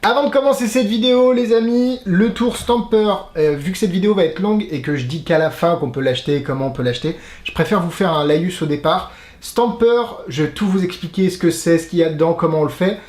Avant de commencer cette vidéo, les amis, le tour Stamper, vu que cette vidéo va être longue et que je dis qu'à la fin qu'on peut l'acheter, comment on peut l'acheter, je préfère vous faire un laïus au départ. Stamper, je vais tout vous expliquer ce que c'est, ce qu'il y a dedans, comment on le fait,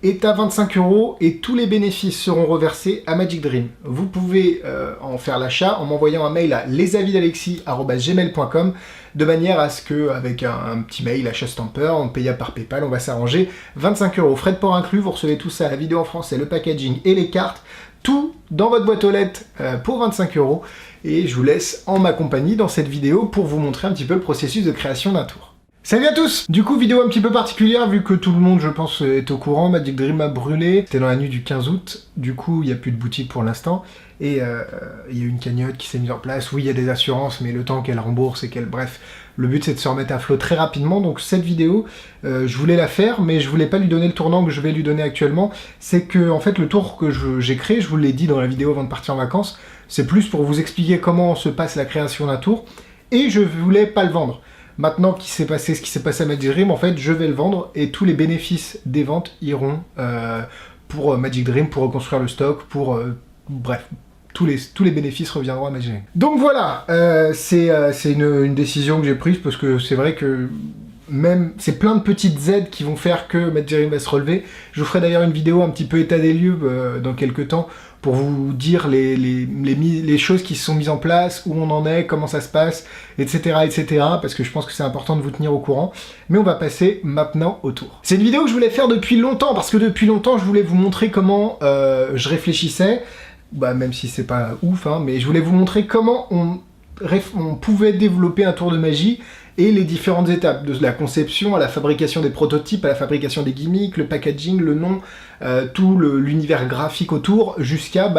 est à 25 € et tous les bénéfices seront reversés à Magic Dream. Vous pouvez en faire l'achat en m'envoyant un mail à lesavidalexis@gmail.com de manière à ce que, avec un petit mail, achat Stamper, on paye par PayPal, on va s'arranger. 25 €, frais de port inclus, vous recevez tout ça, la vidéo en français, le packaging et les cartes, tout dans votre boîte aux lettres pour 25 €. Et je vous laisse en ma compagnie dans cette vidéo pour vous montrer un petit peu le processus de création d'un tour. Salut à tous! Du coup, vidéo un petit peu particulière vu que tout le monde, je pense, est au courant. Magic Dream a brûlé. C'était dans la nuit du 15 août. Du coup, il n'y a plus de boutique pour l'instant. Et il y a une cagnotte qui s'est mise en place. Oui, il y a des assurances, mais le temps qu'elle rembourse et qu'elle... Bref, le but c'est de se remettre à flot très rapidement. Donc cette vidéo, je voulais la faire, mais je voulais pas lui donner le tournant que je vais lui donner actuellement. C'est que, en fait, le tour que j'ai créé, je vous l'ai dit dans la vidéo avant de partir en vacances, c'est plus pour vous expliquer comment se passe la création d'un tour. Et je voulais pas le vendre. Maintenant qu'il s'est passé ce qui s'est passé à Magic Dream, en fait, je vais le vendre et tous les bénéfices des ventes iront pour Magic Dream, pour reconstruire le stock, pour... bref, tous les bénéfices reviendront à Magic Dream. Donc voilà, c'est une décision que j'ai prise parce que c'est vrai que même c'est plein de petites aides qui vont faire que Magic Dream va se relever. Je vous ferai d'ailleurs une vidéo un petit peu état des lieux dans quelques temps pour vous dire les choses qui se sont mises en place, où on en est, comment ça se passe, etc., etc., parce que je pense que c'est important de vous tenir au courant. Mais on va passer maintenant au tour. C'est une vidéo que je voulais faire depuis longtemps, parce que depuis longtemps, je voulais vous montrer comment je réfléchissais, bah, même si c'est pas ouf, hein, mais je voulais vous montrer comment on pouvait développer un tour de magie, et les différentes étapes, de la conception à la fabrication des prototypes, à la fabrication des gimmicks, le packaging, le nom, tout l'univers graphique autour, jusqu'à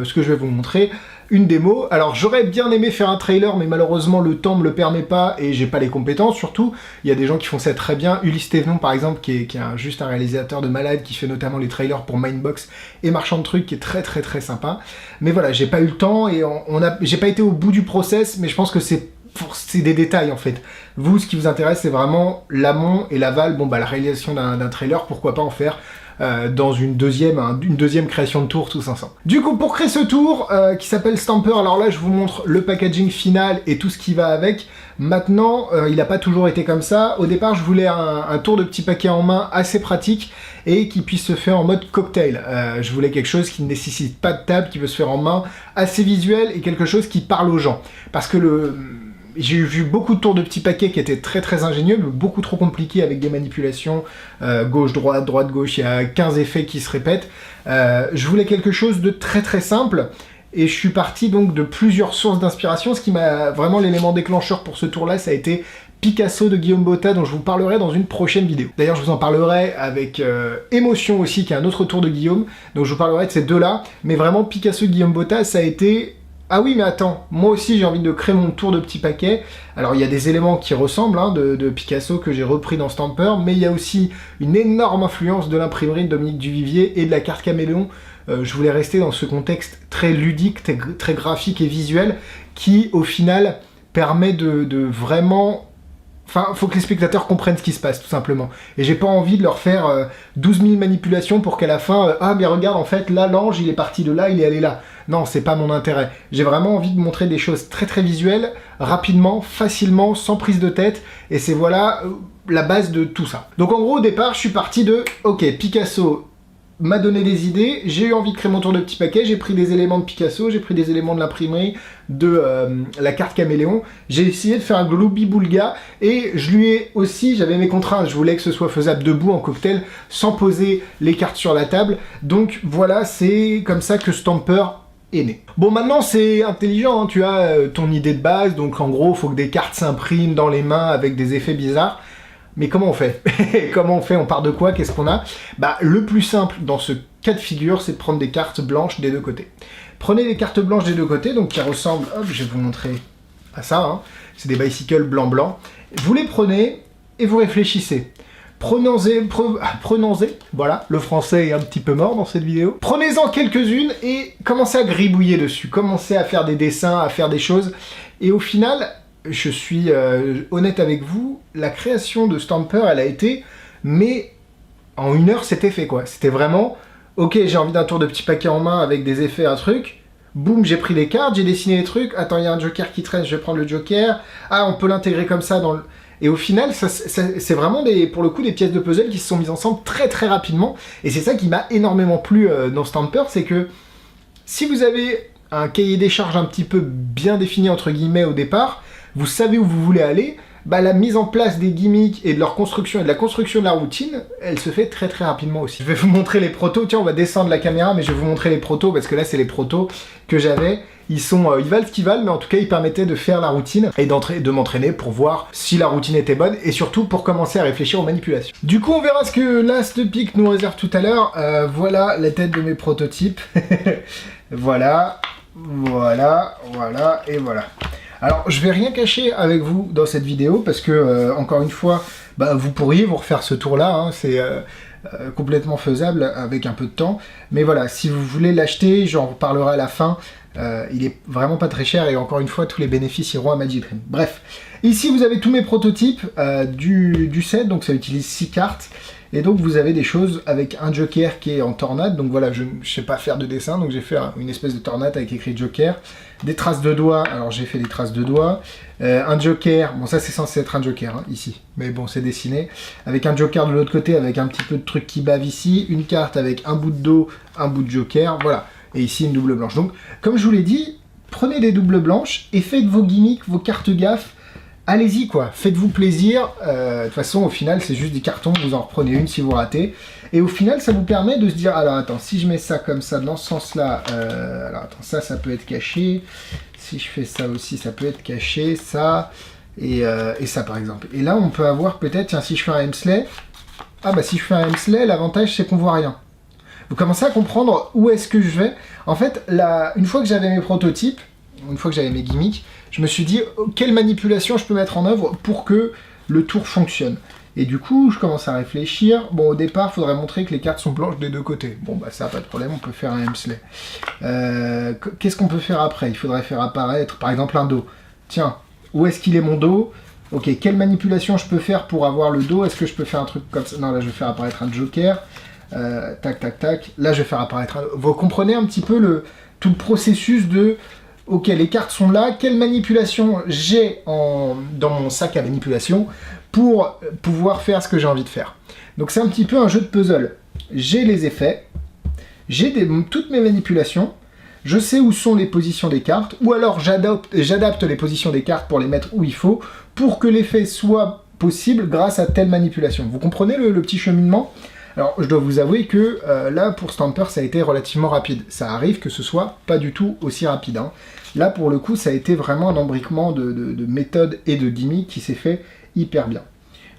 ce que je vais vous montrer, une démo. Alors j'aurais bien aimé faire un trailer, mais malheureusement le temps me le permet pas, et j'ai pas les compétences, surtout, il y a des gens qui font ça très bien, Ulysse Thévenon par exemple, qui est juste un réalisateur de malade, qui fait notamment les trailers pour Mindbox et Marchand de Trucs, qui est très très très sympa, mais voilà, j'ai pas eu le temps, et j'ai pas été au bout du process, mais je pense que c'est des détails en fait. Vous, ce qui vous intéresse, c'est vraiment l'amont et l'aval. Bon bah la réalisation d'un trailer, pourquoi pas en faire dans une deuxième création de tour tous ensemble. Du coup, pour créer ce tour qui s'appelle Stamper, alors là je vous montre le packaging final et tout ce qui va avec. Maintenant, il n'a pas toujours été comme ça. Au départ, je voulais un tour de petit paquet en main assez pratique et qui puisse se faire en mode cocktail. Je voulais quelque chose qui ne nécessite pas de table, qui peut se faire en main, assez visuel et quelque chose qui parle aux gens. Parce que j'ai vu beaucoup de tours de petits paquets qui étaient très très ingénieux, mais beaucoup trop compliqués avec des manipulations gauche-droite, droite-gauche, il y a 15 effets qui se répètent. Je voulais quelque chose de très très simple, et je suis parti donc de plusieurs sources d'inspiration. Ce qui m'a vraiment l'élément déclencheur pour ce tour-là, ça a été Picasso de Guillaume Botta, dont je vous parlerai dans une prochaine vidéo. D'ailleurs, je vous en parlerai avec Émotion aussi, qui est un autre tour de Guillaume, donc je vous parlerai de ces deux-là, mais vraiment Picasso de Guillaume Botta, ça a été... Ah oui, mais attends, moi aussi j'ai envie de créer mon tour de petit paquet. Alors il y a des éléments qui ressemblent de Picasso que j'ai repris dans Stamper, mais il y a aussi une énorme influence de l'imprimerie de Dominique Duvivier et de la carte caméléon. Je voulais rester dans ce contexte très ludique, très graphique et visuel, qui au final permet de vraiment... Enfin, faut que les spectateurs comprennent ce qui se passe, tout simplement. Et j'ai pas envie de leur faire 12 000 manipulations pour qu'à la fin, ah mais regarde, en fait, là, l'ange, il est parti de là, il est allé là. Non, c'est pas mon intérêt. J'ai vraiment envie de montrer des choses très très visuelles, rapidement, facilement, sans prise de tête, et c'est voilà la base de tout ça. Donc en gros, au départ, je suis parti de, ok, Picasso m'a donné des idées, j'ai eu envie de créer mon tour de petit paquet, j'ai pris des éléments de Picasso, j'ai pris des éléments de l'imprimerie, de la carte caméléon, j'ai essayé de faire un gloubi-boulga, et je lui ai aussi, j'avais mes contraintes, je voulais que ce soit faisable debout en cocktail, sans poser les cartes sur la table, donc voilà, c'est comme ça que Stamper est né. Bon, maintenant c'est intelligent, hein, tu as ton idée de base, donc en gros, il faut que des cartes s'impriment dans les mains avec des effets bizarres. Mais comment on fait? Comment on fait? On part de quoi? Qu'est-ce qu'on a? Bah, le plus simple dans ce cas de figure, c'est de prendre des cartes blanches des deux côtés. Prenez les cartes blanches des deux côtés, donc qui ressemblent, hop, je vais vous montrer à ça, hein. C'est des bicycles blanc-blanc. Vous les prenez et vous réfléchissez. Prenez-en, voilà, le français est un petit peu mort dans cette vidéo. Prenez-en quelques-unes et commencez à gribouiller dessus. Commencez à faire des dessins, à faire des choses. Et au final... Je suis honnête avec vous, la création de Stamper, elle a été, mais en 1 heure, c'était fait, quoi. C'était vraiment, Ok, j'ai envie d'un tour de petit paquet en main avec des effets, un truc. Boum, j'ai pris les cartes, j'ai dessiné les trucs. Attends, il y a un joker qui traîne, je vais prendre le joker. Ah, on peut l'intégrer comme ça dans le... Et au final, c'est vraiment pour le coup des pièces de puzzle qui se sont mises ensemble très très rapidement. Et c'est ça qui m'a énormément plu dans Stamper, c'est que si vous avez un cahier des charges un petit peu bien défini entre guillemets au départ, vous savez où vous voulez aller, bah la mise en place des gimmicks et de leur construction et de la construction de la routine, elle se fait très très rapidement aussi. Je vais vous montrer les protos, tiens on va descendre la caméra mais je vais vous montrer les protos parce que là c'est les protos que j'avais. Ils valent ce qu'ils valent mais en tout cas ils permettaient de faire la routine et de m'entraîner pour voir si la routine était bonne et surtout pour commencer à réfléchir aux manipulations. Du coup on verra ce que Last Pick nous réserve tout à l'heure. Voilà la tête de mes prototypes. Voilà, voilà, voilà et voilà. Alors, je vais rien cacher avec vous dans cette vidéo, parce que, encore une fois, bah, vous pourriez vous refaire ce tour-là, hein, c'est complètement faisable avec un peu de temps. Mais voilà, si vous voulez l'acheter, j'en reparlerai à la fin, il est vraiment pas très cher, et encore une fois, tous les bénéfices iront à Magic Dream. Bref, ici vous avez tous mes prototypes du set, donc ça utilise 6 cartes. Et donc vous avez des choses avec un joker qui est en tornade, donc voilà, je ne sais pas faire de dessin, donc j'ai fait une espèce de tornade avec écrit joker, des traces de doigts, alors j'ai fait des traces de doigts, un joker, bon ça c'est censé être un joker, hein, ici, mais bon c'est dessiné, avec un joker de l'autre côté, avec un petit peu de truc qui bave ici, une carte avec un bout de dos, un bout de joker, voilà, et ici une double blanche. Donc comme je vous l'ai dit, prenez des doubles blanches et faites vos gimmicks, vos cartes gaffes. Allez-y quoi, faites-vous plaisir, de toute façon au final c'est juste des cartons, vous en reprenez une si vous ratez, et au final ça vous permet de se dire, alors attends, si je mets ça comme ça dans ce sens là, alors attends, ça peut être caché, si je fais ça aussi ça peut être caché, ça, et ça par exemple. Et là on peut avoir peut-être, tiens si je fais un Hemsley, ah bah si je fais un Hemsley, l'avantage c'est qu'on voit rien. Vous commencez à comprendre où est-ce que je vais. En fait, une fois que j'avais mes prototypes, une fois que j'avais mes gimmicks, je me suis dit quelle manipulation je peux mettre en œuvre pour que le tour fonctionne. Et du coup, je commence à réfléchir. Bon, au départ, il faudrait montrer que les cartes sont blanches des deux côtés. Bon, bah ça, pas de problème, on peut faire un Hemsley. Qu'est-ce qu'on peut faire après? Il faudrait faire apparaître, par exemple, un dos. Tiens, où est-ce qu'il est mon dos? Ok, quelle manipulation je peux faire pour avoir le dos? Est-ce que je peux faire un truc comme ça? Non, là, je vais faire apparaître un joker. Tac, tac, tac. Là, je vais faire apparaître un... Vous comprenez un petit peu tout le processus de... Ok, les cartes sont là, quelle manipulation j'ai dans mon sac à manipulation pour pouvoir faire ce que j'ai envie de faire. Donc c'est un petit peu un jeu de puzzle. J'ai les effets, j'ai toutes mes manipulations, je sais où sont les positions des cartes, ou alors j'adapte les positions des cartes pour les mettre où il faut, pour que l'effet soit possible grâce à telle manipulation. Vous comprenez le petit cheminement ? Alors, je dois vous avouer que là, pour Stamper, ça a été relativement rapide. Ça arrive que ce soit pas du tout aussi rapide. Hein. Là, pour le coup, ça a été vraiment un embriquement de méthodes et de gimmicks qui s'est fait hyper bien.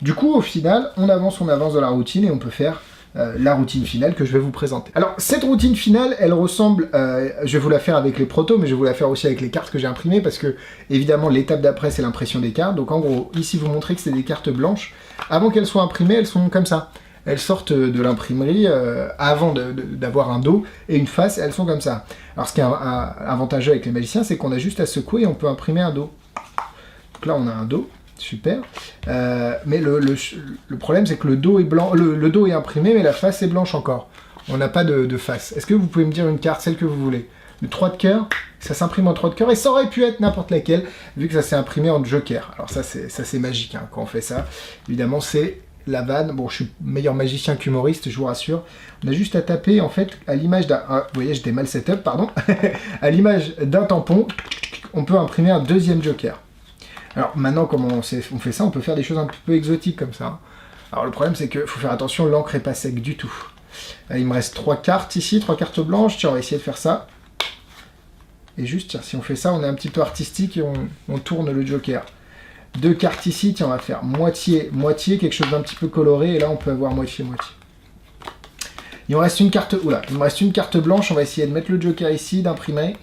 Du coup, au final, on avance dans la routine et on peut faire la routine finale que je vais vous présenter. Alors, cette routine finale, elle ressemble... je vais vous la faire avec les protos, mais je vais vous la faire aussi avec les cartes que j'ai imprimées, parce que, évidemment, l'étape d'après, c'est l'impression des cartes. Donc, en gros, ici, vous montrez que c'est des cartes blanches. Avant qu'elles soient imprimées, elles sont comme ça. Elles sortent de l'imprimerie avant d'avoir un dos et une face, et elles sont comme ça. Alors ce qui est avantageux avec les magiciens, c'est qu'on a juste à secouer et on peut imprimer un dos. Donc là on a un dos, super. Mais le problème c'est que le dos est blanc, le dos est imprimé mais la face est blanche encore. On n'a pas de face. Est-ce que vous pouvez me dire une carte, celle que vous voulez? Le 3 de cœur, ça s'imprime en 3 de cœur et ça aurait pu être n'importe laquelle vu que ça s'est imprimé en joker. Alors ça c'est magique hein, quand on fait ça. Évidemment c'est... la vanne, bon je suis meilleur magicien qu'humoriste, je vous rassure, on a juste à taper en fait à l'image d'un, vous voyez j'étais mal setup, pardon, à l'image d'un tampon, on peut imprimer un deuxième joker. Alors maintenant comment on fait ça, on peut faire des choses un peu exotiques comme ça. Alors le problème c'est qu'il faut faire attention, l'encre est pas sec du tout. Là, il me reste 3 cartes ici, 3 cartes blanches, tiens on va essayer de faire ça. Et juste tiens, si on fait ça, on est un petit peu artistique et on tourne le joker. 2 cartes ici, tiens on va faire moitié, quelque chose d'un petit peu coloré, et là on peut avoir moitié. Il me reste une carte, oula, il me reste une carte blanche, on va essayer de mettre le joker ici, d'imprimer.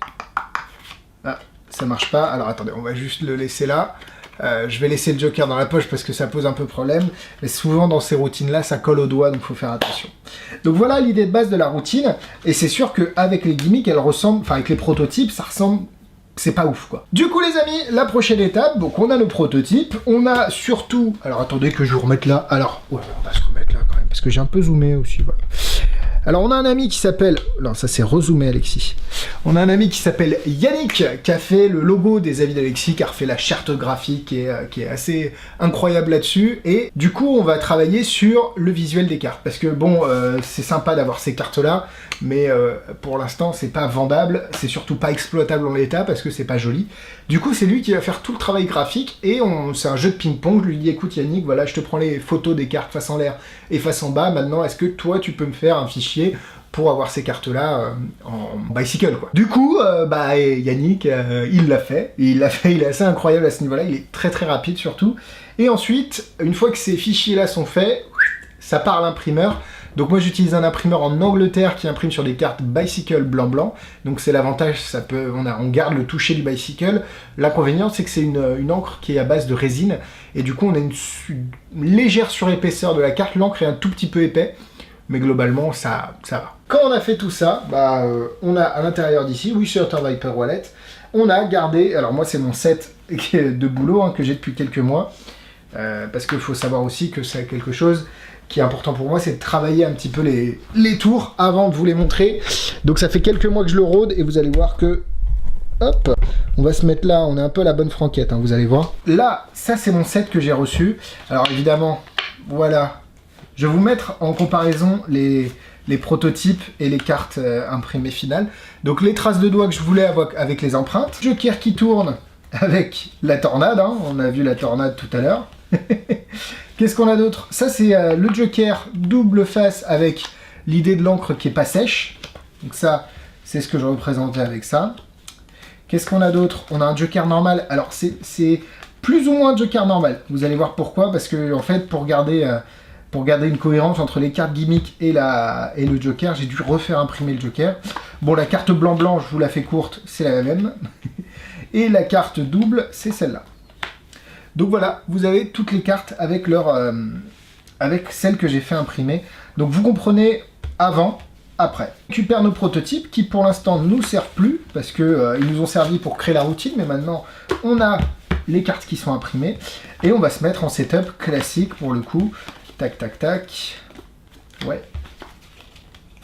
Ah, ça marche pas, alors attendez, on va juste le laisser là. Je vais laisser le joker dans la poche parce que ça pose un peu problème, mais souvent dans ces routines là ça colle au doigt donc faut faire attention. Donc voilà l'idée de base de la routine, et c'est sûr qu'avec les gimmicks elle ressemble, enfin avec les prototypes ça ressemble... c'est pas ouf quoi. Du coup les amis, la prochaine étape, donc on a nos prototypes, on a surtout... Alors attendez que je vous remette là, alors, ouais, on va se remettre là quand même, parce que j'ai un peu zoomé aussi, voilà. Alors on a un ami qui s'appelle... Non, ça c'est rezoomé Alexis. On a un ami qui s'appelle Yannick, qui a fait le logo des avis d'Alexis, qui a refait la charte graphique, qui est assez incroyable là-dessus. Et du coup, on va travailler sur le visuel des cartes. Parce que bon, c'est sympa d'avoir ces cartes-là, mais pour l'instant, c'est pas vendable, c'est surtout pas exploitable en l'état, parce que c'est pas joli. Du coup, c'est lui qui va faire tout le travail graphique, et c'est un jeu de ping-pong. Je lui dis, écoute Yannick, voilà, je te prends les photos des cartes face en l'air et face en bas. Maintenant, est-ce que toi, tu peux me faire un fichier pour avoir ces cartes-là en bicycle, quoi. Du coup, Yannick, il l'a fait. Il est assez incroyable à ce niveau-là. Il est très très rapide surtout. Et ensuite, une fois que ces fichiers-là sont faits, ça part à l'imprimeur. Donc moi j'utilise un imprimeur en Angleterre qui imprime sur des cartes bicycle blanc-blanc. Donc c'est l'avantage, on garde le toucher du bicycle. L'inconvénient c'est que c'est une encre qui est à base de résine. Et du coup on a une légère surépaisseur de la carte. L'encre est un tout petit peu épais. Mais globalement ça va. Quand on a fait tout ça, on a à l'intérieur d'ici, Wishwater Viper Wallet, on a gardé, alors moi c'est mon set de boulot que j'ai depuis quelques mois. Parce qu'il faut savoir aussi que c'est quelque chose qui est important pour moi, c'est de travailler un petit peu les tours avant de vous les montrer. Donc ça fait quelques mois que je le rôde et vous allez voir que... Hop, on va se mettre là, on est un peu à la bonne franquette, vous allez voir. Là, ça c'est mon set que j'ai reçu. Alors évidemment, voilà, je vais vous mettre en comparaison les prototypes et les cartes imprimées finales. Donc les traces de doigts que je voulais avoir avec les empreintes. Joker qui tourne avec la tornade, on a vu la tornade tout à l'heure. Qu'est-ce qu'on a d'autre? Ça c'est le Joker double face avec l'idée de l'encre qui est pas sèche. Donc ça, c'est ce que je représentais avec ça. Qu'est-ce qu'on a d'autre? On a un Joker normal. Alors c'est plus ou moins Joker normal. Vous allez voir pourquoi. Parce que en fait, pour garder une cohérence entre les cartes gimmick et le Joker, j'ai dû refaire imprimer le Joker. Bon, la carte blanc-blanc, je vous la fais courte, c'est la même. Et la carte double, c'est celle-là. Donc voilà, vous avez toutes les cartes avec avec celles que j'ai fait imprimer. Donc vous comprenez avant, après. On récupère nos prototypes qui pour l'instant ne nous servent plus parce que ils nous ont servi pour créer la routine, mais maintenant on a les cartes qui sont imprimées et on va se mettre en setup classique pour le coup. Tac tac tac. Ouais.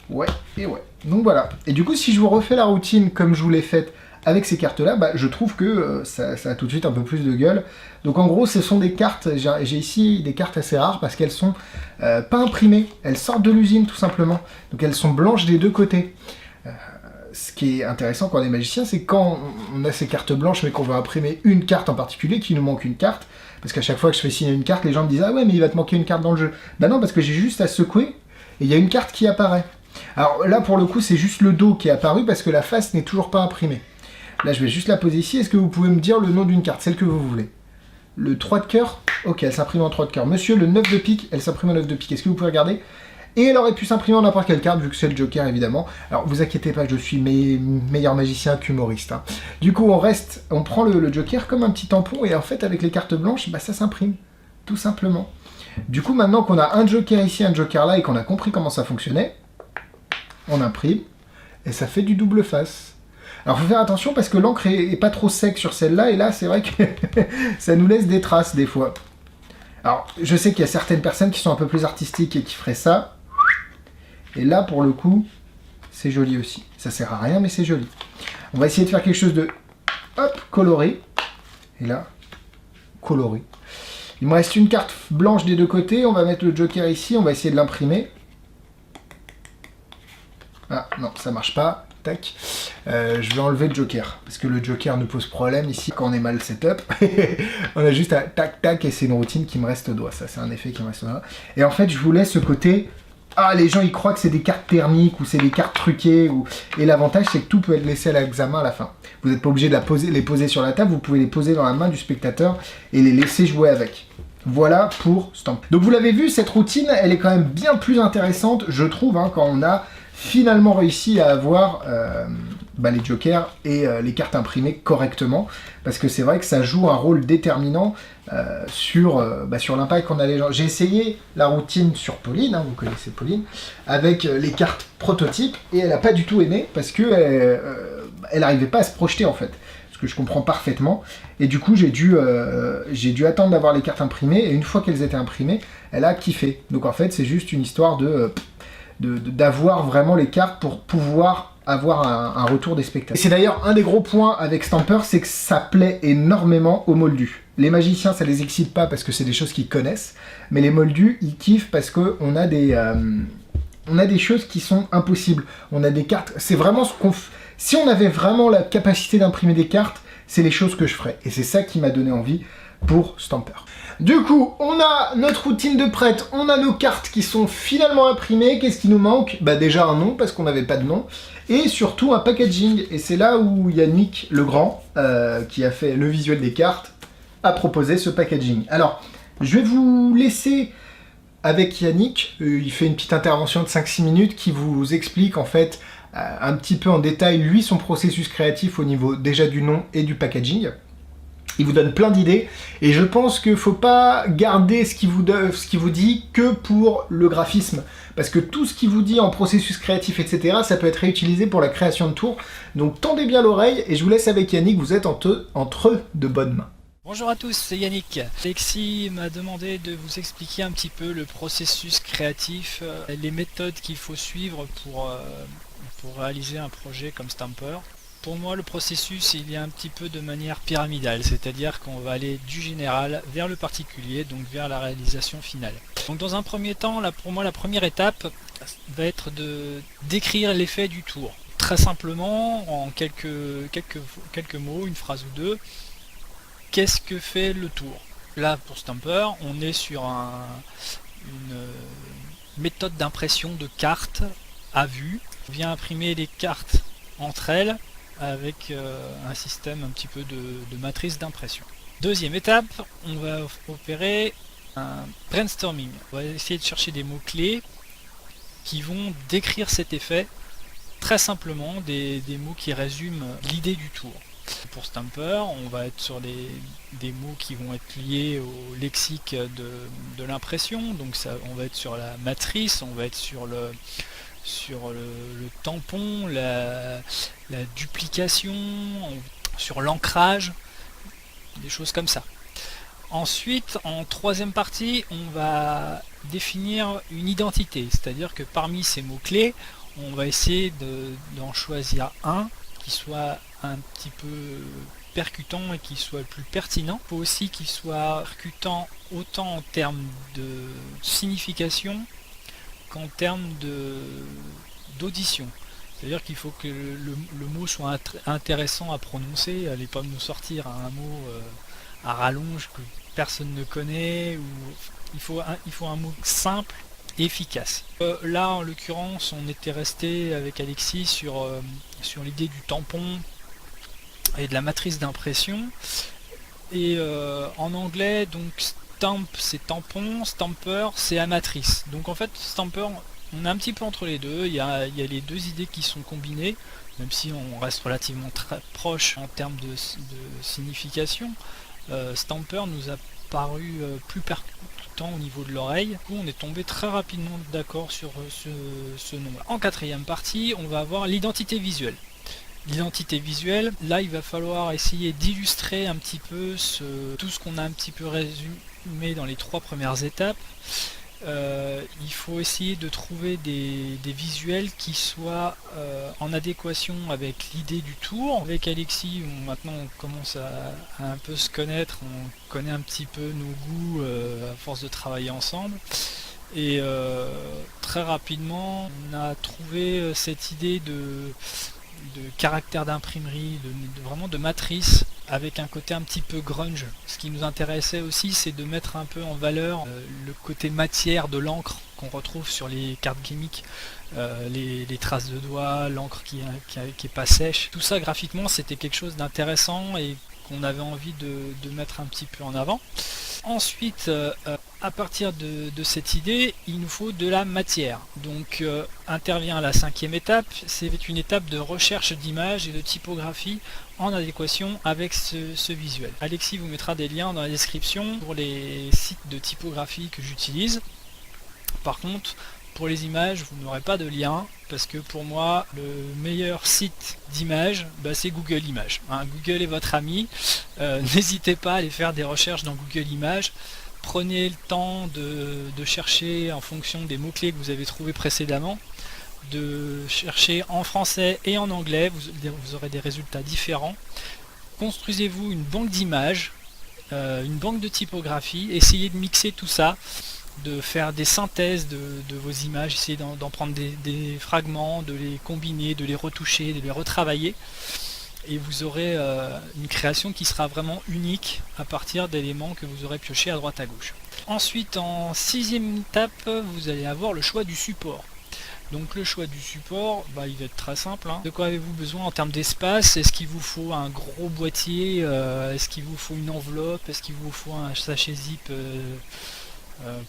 Ouais et ouais. Donc voilà. Et du coup si je vous refais la routine comme je vous l'ai faite avec ces cartes-là, je trouve que ça a tout de suite un peu plus de gueule. Donc en gros, ce sont des cartes, j'ai ici des cartes assez rares parce qu'elles sont pas imprimées. Elles sortent de l'usine tout simplement. Donc elles sont blanches des deux côtés. Ce qui est intéressant quand on est magicien, c'est quand on a ces cartes blanches mais qu'on veut imprimer une carte en particulier, qu'il nous manque une carte. Parce qu'à chaque fois que je fais signer une carte, les gens me disent « Ah ouais, mais il va te manquer une carte dans le jeu. » Bah non, parce que j'ai juste à secouer et il y a une carte qui apparaît. Alors là, pour le coup, c'est juste le dos qui est apparu parce que la face n'est toujours pas imprimée. Là, je vais juste la poser ici. Est-ce que vous pouvez me dire le nom d'une carte, celle que vous voulez? Le 3 de cœur? Ok, elle s'imprime en 3 de cœur. Monsieur, le 9 de pique, elle s'imprime en 9 de pique. Est-ce que vous pouvez regarder? Et elle aurait pu s'imprimer en n'importe quelle carte, vu que c'est le Joker, évidemment. Alors, vous inquiétez pas, je suis meilleur magicien qu'humoriste. Du coup, on prend le Joker comme un petit tampon, et en fait, avec les cartes blanches, ça s'imprime. Tout simplement. Du coup, maintenant qu'on a un Joker ici, un Joker là, et qu'on a compris comment ça fonctionnait, on imprime, et ça fait du double face. Alors faut faire attention parce que l'encre est pas trop sec sur celle-là, et là c'est vrai que ça nous laisse des traces des fois. Alors je sais qu'il y a certaines personnes qui sont un peu plus artistiques et qui feraient ça, et là pour le coup, c'est joli aussi. Ça sert à rien mais c'est joli. On va essayer de faire quelque chose de coloré, et là, coloré. Il me reste une carte blanche des deux côtés, on va mettre le Joker ici, on va essayer de l'imprimer. Ah non, ça marche pas. Tac. Je vais enlever le Joker, parce que le Joker nous pose problème ici quand on est mal setup. On a juste à tac tac, et c'est une routine qui me reste au doigt. Ça, c'est un effet qui me reste au doigt. Et en fait, je vous laisse ce côté... Ah, les gens, ils croient que c'est des cartes thermiques, ou c'est des cartes truquées, et l'avantage, c'est que tout peut être laissé à l'examen à la fin. Vous n'êtes pas obligé de les poser sur la table, vous pouvez les poser dans la main du spectateur, et les laisser jouer avec. Voilà pour Stamp. Donc vous l'avez vu, cette routine, elle est quand même bien plus intéressante, je trouve, quand on a finalement réussi à avoir les jokers et les cartes imprimées correctement, parce que c'est vrai que ça joue un rôle déterminant sur l'impact qu'on a les gens. J'ai essayé la routine sur Pauline, vous connaissez Pauline, avec les cartes prototypes, et elle n'a pas du tout aimé, parce que elle n'arrivait pas à se projeter en fait, ce que je comprends parfaitement, et du coup j'ai dû attendre d'avoir les cartes imprimées, et une fois qu'elles étaient imprimées, elle a kiffé. Donc en fait c'est juste une histoire d'avoir vraiment les cartes pour pouvoir avoir un retour des spectateurs. Et c'est d'ailleurs un des gros points avec Stamper, c'est que ça plaît énormément aux moldus. Les magiciens, ça les excite pas parce que c'est des choses qu'ils connaissent, mais les moldus, ils kiffent parce qu'on a des choses qui sont impossibles. On a des cartes, c'est vraiment ce qu'on... Si on avait vraiment la capacité d'imprimer des cartes, c'est les choses que je ferais. Et c'est ça qui m'a donné envie pour Stamper. Du coup, on a notre routine de prêtre, on a nos cartes qui sont finalement imprimées. Qu'est-ce qui nous manque? Bah déjà un nom, parce qu'on n'avait pas de nom. Et surtout un packaging. Et c'est là où Yannick Legrand, qui a fait le visuel des cartes, a proposé ce packaging. Alors, je vais vous laisser avec Yannick. Il fait une petite intervention de 5-6 minutes qui vous explique en fait un petit peu en détail, lui, son processus créatif au niveau déjà du nom et du packaging. Il vous donne plein d'idées, et je pense qu'il ne faut pas garder ce qu'il vous dit que pour le graphisme, parce que tout ce qu'il vous dit en processus créatif, etc., ça peut être réutilisé pour la création de tours. Donc tendez bien l'oreille, et je vous laisse avec Yannick, vous êtes entre de bonnes mains. Bonjour à tous, c'est Yannick. Alexis m'a demandé de vous expliquer un petit peu le processus créatif, les méthodes qu'il faut suivre pour réaliser un projet comme Stamper. Pour moi, le processus, il est un petit peu de manière pyramidale, c'est-à-dire qu'on va aller du général vers le particulier, donc vers la réalisation finale. Donc dans un premier temps, pour moi, la première étape va être de décrire l'effet du tour. Très simplement, en quelques mots, une phrase ou deux, qu'est-ce que fait le tour? Là, pour Stamper, on est sur une méthode d'impression de cartes à vue. On vient imprimer les cartes entre elles avec un système un petit peu de matrice d'impression. Deuxième étape, on va opérer un brainstorming. On va essayer de chercher des mots-clés qui vont décrire cet effet très simplement, des mots qui résument l'idée du tour. Pour Stamper, on va être sur des mots qui vont être liés au lexique de l'impression, donc ça, on va être sur la matrice, on va être sur le tampon, la duplication, sur l'ancrage, des choses comme ça. Ensuite, en troisième partie, on va définir une identité, c'est-à-dire que parmi ces mots-clés, on va essayer d'en choisir un qui soit un petit peu percutant et qui soit le plus pertinent. Il faut aussi qu'il soit percutant autant en termes de signification qu'en termes d'audition. C'est-à-dire qu'il faut que le mot soit intéressant à prononcer, allez pas nous sortir un mot à rallonge que personne ne connaît, ou il faut un mot simple et efficace. Là en l'occurrence on était resté avec Alexis sur l'idée du tampon et de la matrice d'impression, et en anglais donc Stamp c'est tampon, Stamper c'est la matrice. Donc en fait Stamper, on est un petit peu entre les deux, il y a les deux idées qui sont combinées, même si on reste relativement très proche en termes de signification. Stamper nous a paru plus percutant au niveau de l'oreille. Du coup, on est tombé très rapidement d'accord sur ce nom-là. En quatrième partie, on va avoir l'identité visuelle. L'identité visuelle, là il va falloir essayer d'illustrer un petit peu tout ce qu'on a un petit peu résumé dans les trois premières étapes. Il faut essayer de trouver des visuels qui soient en adéquation avec l'idée du tour. Avec Alexis, maintenant on commence à un peu se connaître, on connaît un petit peu nos goûts à force de travailler ensemble. Et très rapidement, on a trouvé cette idée de caractère d'imprimerie, vraiment de matrice, avec un côté un petit peu grunge. Ce qui nous intéressait aussi, c'est de mettre un peu en valeur le côté matière de l'encre qu'on retrouve sur les cartes gimmicks, les traces de doigts, l'encre qui est pas sèche. Tout ça graphiquement, c'était quelque chose d'intéressant et qu'on avait envie de mettre un petit peu en avant. Ensuite, à partir de cette idée, il nous faut de la matière. Donc intervient la cinquième étape, c'est une étape de recherche d'images et de typographie en adéquation avec ce visuel. Alexis vous mettra des liens dans la description pour les sites de typographie que j'utilise. Par contre, pour les images, vous n'aurez pas de lien, parce que pour moi, le meilleur site d'images, c'est Google Images. Google est votre ami, n'hésitez pas à aller faire des recherches dans Google Images. Prenez le temps de chercher en fonction des mots-clés que vous avez trouvés précédemment. de chercher en français et en anglais, vous aurez des résultats différents. Construisez-vous une banque d'images, une banque de typographie, essayez de mixer tout ça, de faire des synthèses de vos images, essayez d'en prendre des fragments, de les combiner, de les retoucher, de les retravailler, et vous aurez une création qui sera vraiment unique à partir d'éléments que vous aurez piochés à droite à gauche. Ensuite, en 6e étape, vous allez avoir le choix du support. Donc le choix du support, il va être très simple. De quoi avez-vous besoin en termes d'espace? Est-ce qu'il vous faut un gros boîtier? Est-ce qu'il vous faut une enveloppe? Est-ce qu'il vous faut un sachet zip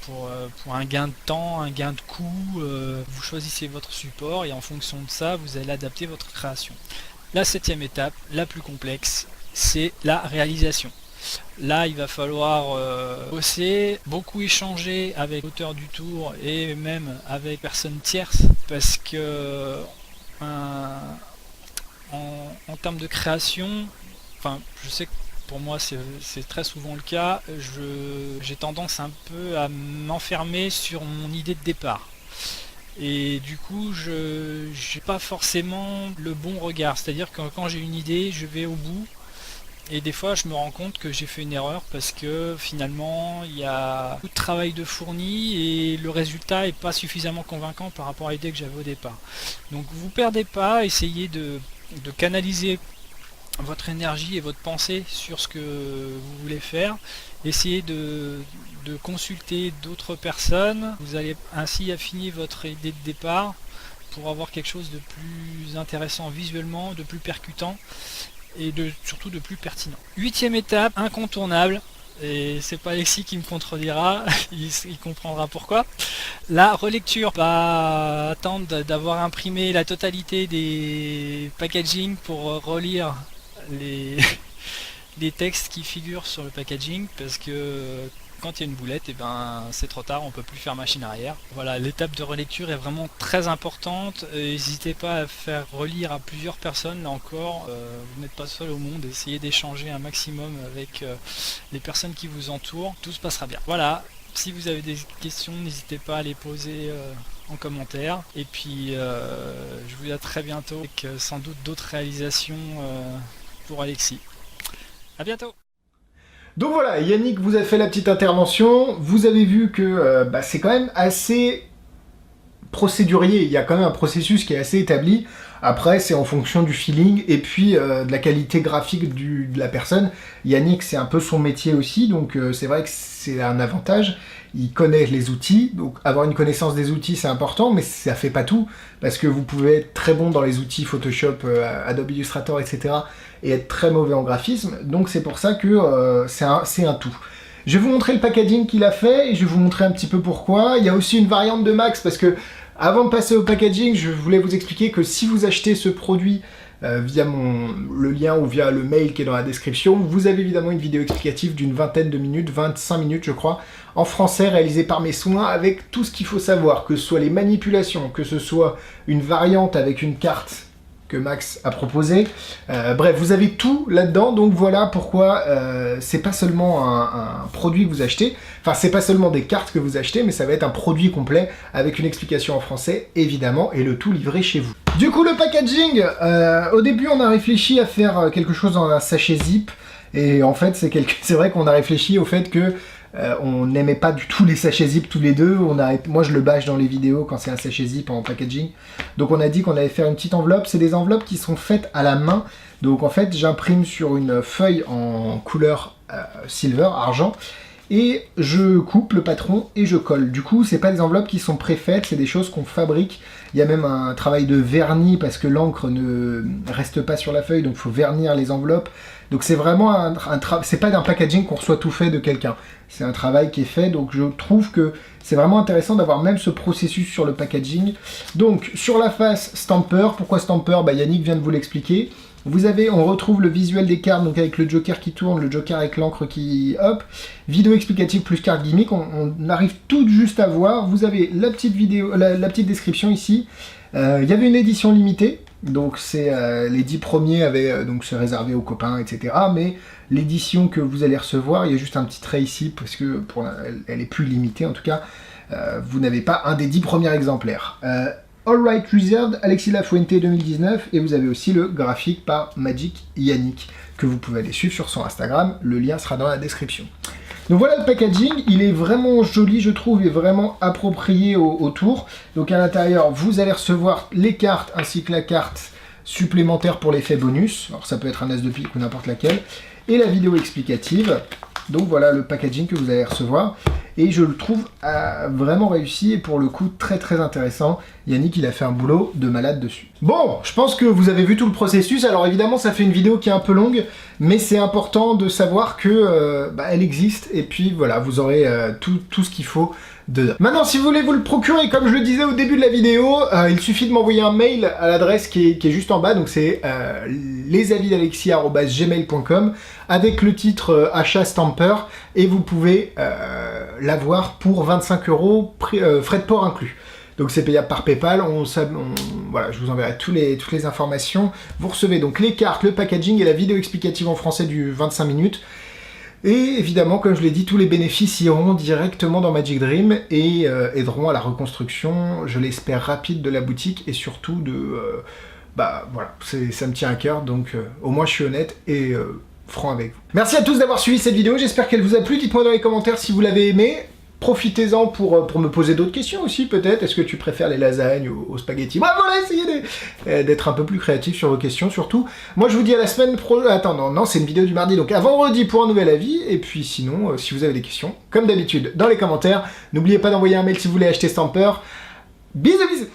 pour un gain de temps, un gain de coût? Vous choisissez votre support et en fonction de ça, vous allez adapter votre création. La 7e étape, la plus complexe, c'est la réalisation. Là, il va falloir bosser, beaucoup échanger avec l'auteur du tour et même avec personnes tierces, parce que en termes de création, je sais que pour moi c'est très souvent le cas, j'ai tendance un peu à m'enfermer sur mon idée de départ. Et du coup, je n'ai pas forcément le bon regard, c'est-à-dire que quand j'ai une idée, je vais au bout. Et des fois, je me rends compte que j'ai fait une erreur parce que finalement, il y a beaucoup de travail de fourni et le résultat n'est pas suffisamment convaincant par rapport à l'idée que j'avais au départ. Donc, vous perdez pas, essayez de canaliser votre énergie et votre pensée sur ce que vous voulez faire. Essayez de consulter d'autres personnes. Vous allez ainsi affiner votre idée de départ pour avoir quelque chose de plus intéressant visuellement, de plus percutant, et surtout de plus pertinent. 8e étape, incontournable, et c'est pas Alexis qui me contredira, il comprendra pourquoi. La relecture, pas attendre d'avoir imprimé la totalité des packaging pour relire les textes qui figurent sur le packaging, parce que quand il y a une boulette, c'est trop tard, on peut plus faire machine arrière. Voilà, l'étape de relecture est vraiment très importante. N'hésitez pas à faire relire à plusieurs personnes, là encore, vous n'êtes pas seul au monde, essayez d'échanger un maximum avec les personnes qui vous entourent, tout se passera bien. Voilà, si vous avez des questions, n'hésitez pas à les poser en commentaire. Et puis, je vous dis à très bientôt avec sans doute d'autres réalisations pour Alexis. À bientôt. Donc voilà, Yannick vous a fait la petite intervention, vous avez vu que c'est quand même assez procédurier, il y a quand même un processus qui est assez établi, après c'est en fonction du feeling et puis de la qualité graphique de la personne. Yannick c'est un peu son métier aussi, donc c'est vrai que c'est un avantage, il connaît les outils, donc avoir une connaissance des outils c'est important, mais ça fait pas tout, parce que vous pouvez être très bon dans les outils Photoshop, Adobe Illustrator, etc., et être très mauvais en graphisme, donc c'est pour ça que c'est un tout. Je vais vous montrer le packaging qu'il a fait, et je vais vous montrer un petit peu pourquoi. Il y a aussi une variante de Max, parce que avant de passer au packaging, je voulais vous expliquer que si vous achetez ce produit via le lien ou via le mail qui est dans la description, vous avez évidemment une vidéo explicative d'une vingtaine de minutes, 25 minutes je crois, en français réalisée par mes soins avec tout ce qu'il faut savoir, que ce soit les manipulations, que ce soit une variante avec une carte que Max a proposé. Bref, vous avez tout là-dedans, donc voilà pourquoi c'est pas seulement un produit que vous achetez, enfin c'est pas seulement des cartes que vous achetez, mais ça va être un produit complet avec une explication en français, évidemment, et le tout livré chez vous. Du coup, le packaging, au début on a réfléchi à faire quelque chose dans un sachet zip, et en fait c'est vrai qu'on a réfléchi au fait que on n'aimait pas du tout les sachets zip tous les deux, moi je le bâche dans les vidéos quand c'est un sachet zip en packaging, donc on a dit qu'on allait faire une petite enveloppe. C'est des enveloppes qui sont faites à la main, donc en fait j'imprime sur une feuille en couleur silver, argent, et je coupe le patron et je colle. Du coup c'est pas des enveloppes qui sont préfaites, c'est des choses qu'on fabrique. Il y a même un travail de vernis parce que l'encre ne reste pas sur la feuille, donc il faut vernir les enveloppes. Donc c'est vraiment c'est pas d'un packaging qu'on reçoit tout fait de quelqu'un. C'est un travail qui est fait, donc je trouve que c'est vraiment intéressant d'avoir même ce processus sur le packaging. Donc sur la face, Stamper. Pourquoi Stamper? Yannick vient de vous l'expliquer. On retrouve le visuel des cartes, donc avec le joker qui tourne, le joker avec l'encre qui hop, vidéo explicative plus carte gimmick, on arrive tout juste à voir. Vous avez la petite vidéo, la petite description ici. Il y avait une édition limitée, donc c'est les 10 premiers avaient donc se réserver aux copains, etc. Mais l'édition que vous allez recevoir, il y a juste un petit trait ici parce que elle est plus limitée en tout cas. Vous n'avez pas un des 10 premiers exemplaires. All Right Reserved, Alexis Lafuente 2019, et vous avez aussi le graphique par Magic Yannick, que vous pouvez aller suivre sur son Instagram, le lien sera dans la description. Donc voilà le packaging, il est vraiment joli je trouve et vraiment approprié au tour. Donc à l'intérieur vous allez recevoir les cartes ainsi que la carte supplémentaire pour l'effet bonus. Alors ça peut être un as de pique ou n'importe laquelle. Et la vidéo explicative. Donc voilà le packaging que vous allez recevoir. Et je le trouve vraiment réussi et pour le coup très très intéressant. Yannick il a fait un boulot de malade dessus. Bon, je pense que vous avez vu tout le processus. Alors évidemment ça fait une vidéo qui est un peu longue, mais c'est important de savoir que elle existe. Et puis voilà, vous aurez tout ce qu'il faut dedans. Maintenant si vous voulez vous le procurer, comme je le disais au début de la vidéo, il suffit de m'envoyer un mail à l'adresse qui est juste en bas. Donc c'est lesavisdalexis@gmail.com avec le titre achat Stamper et vous pouvez l'avoir pour 25 €, frais de port inclus. Donc c'est payable par PayPal, voilà, je vous enverrai toutes les informations. Vous recevez donc les cartes, le packaging et la vidéo explicative en français du 25 minutes. Et évidemment, comme je l'ai dit, tous les bénéfices iront directement dans Magic Dream et aideront à la reconstruction, je l'espère, rapide de la boutique et surtout voilà, ça me tient à cœur, donc au moins je suis honnête et franc avec vous. Merci à tous d'avoir suivi cette vidéo, j'espère qu'elle vous a plu, dites-moi dans les commentaires si vous l'avez aimé. Profitez-en pour me poser d'autres questions aussi, peut-être. Est-ce que tu préfères les lasagnes aux spaghettis? Bah voilà, essayez d'être un peu plus créatif sur vos questions, surtout. Moi, je vous dis à la semaine prochaine. Attends, non, c'est une vidéo du mardi, donc à vendredi pour un nouvel avis. Et puis sinon, si vous avez des questions, comme d'habitude, dans les commentaires. N'oubliez pas d'envoyer un mail si vous voulez acheter Stamper. Bisous, bisous!